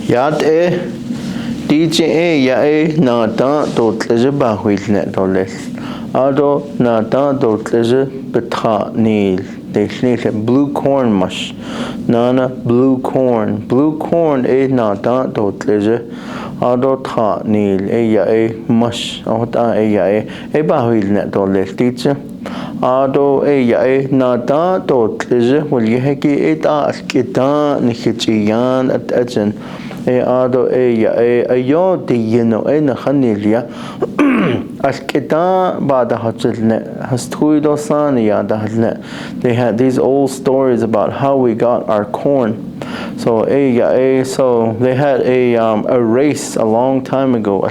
Yat DJ Naadáá Dootł'izhí Báhózhóní Ado Naadáá Dootł'izhí Dootł'izhí they need blue corn mush. Nana blue corn. Blue corn Naadáá Dootł'izhí Ado Dootł'izhí mush. Ota Báhózhóní Dootł'izhí Ado Naadáá Dootł'izhí will yeheki alkitan nihichiyan at ajen Ado ayo diyeno nakhanilia alkitan bada hachilne hastuido saniya dahlne. They had these old stories about how we got our corn. So so they had a race a long time ago.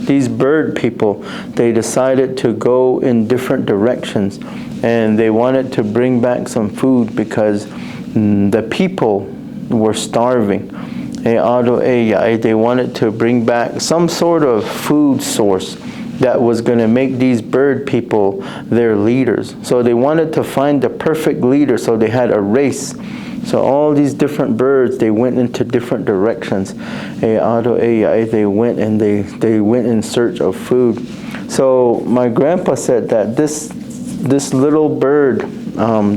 These bird people, they decided to go in different directions, and they wanted to bring back some food because the people were starving. They wanted to bring back some sort of food source that was going to make these bird people their leaders. So they wanted to find the perfect leader, so they had a race. So all these different birds, they went into different directions. They went and they went in search of food. So my grandpa said that this little bird,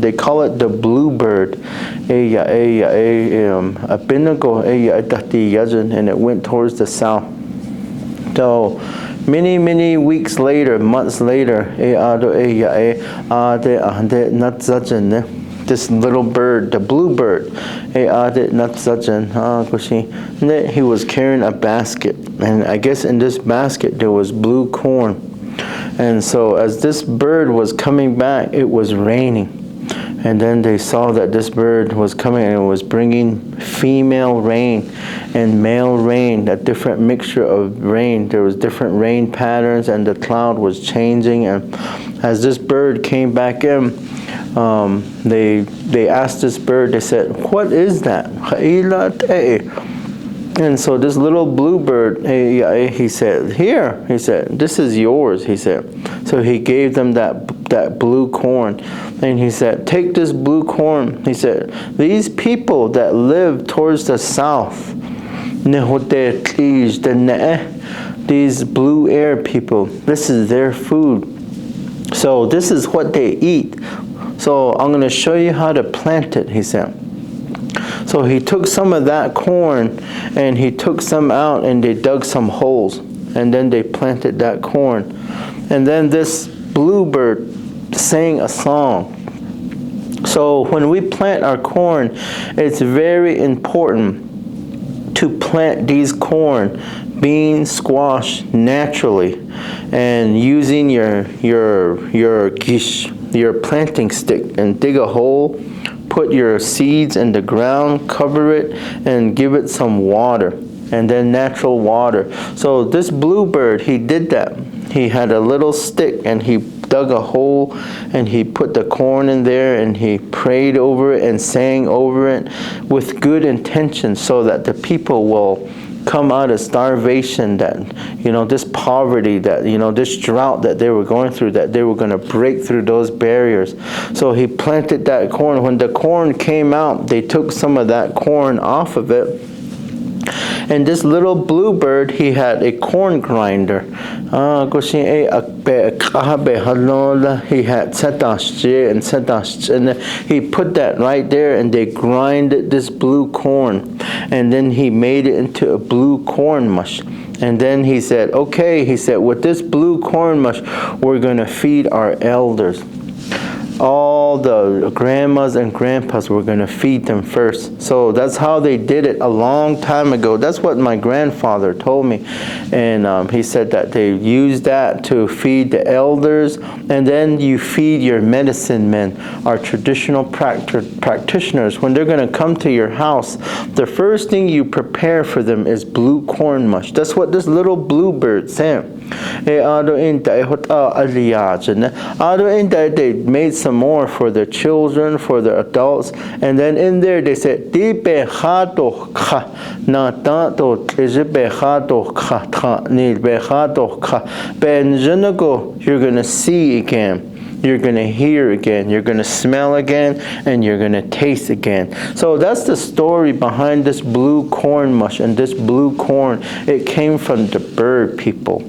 they call it the bluebird, and it went towards the south. So many weeks later, months later, this little bird, the bluebird, he was carrying a basket, and I guess in this basket there was blue corn. And so as this bird was coming back, it was raining. And then they saw that this bird was coming and it was bringing female rain and male rain, a different mixture of rain. There was different rain patterns, and the cloud was changing. And as this bird came back in, they asked this bird, they said, "What is that?" And so this little bluebird, he said, "Here," he said, "this is yours," he said. So he gave them that blue corn. And he said, "Take this blue corn." He said, "These people that live towards the south, these blue air people, this is their food. So this is what they eat. So I'm going to show you how to plant it," he said. So he took some of that corn and he took some out and they dug some holes. And then they planted that corn. And then this bluebird sang a song. So when we plant our corn, it's very important to plant these corn, beans, squash naturally, and using your planting stick and dig a hole, put your seeds in the ground, cover it, and give it some water, and then natural water. So this bluebird, he did that. He had a little stick and he dug a hole and he put the corn in there and he prayed over it and sang over it with good intentions, so that the people will come out of starvation, that this poverty, that this drought that they were going through, that they were going to break through those barriers. So he planted that corn. When the corn came out, they took some of that corn off of it. And this little bluebird, he had a corn grinder. He had and he put that right there, and they grinded this blue corn, and then he made it into a blue corn mush. And then he said, "Okay," he said, "with this blue corn mush, we're going to feed our elders. All the grandmas and grandpas, were going to feed them first." So that's how they did it a long time ago. That's what my grandfather told me. And he said that they used that to feed the elders. And then you feed your medicine men, our traditional practitioners. When they're going to come to your house, the first thing you prepare for them is blue corn mush. That's what this little bluebird said. They made some more for their children, for their adults, and then in there they said, "You're gonna see again." you're going to hear again, you're going to smell again, and you're going to taste again. So that's the story behind this blue corn mush and this blue corn. It came from the bird, people.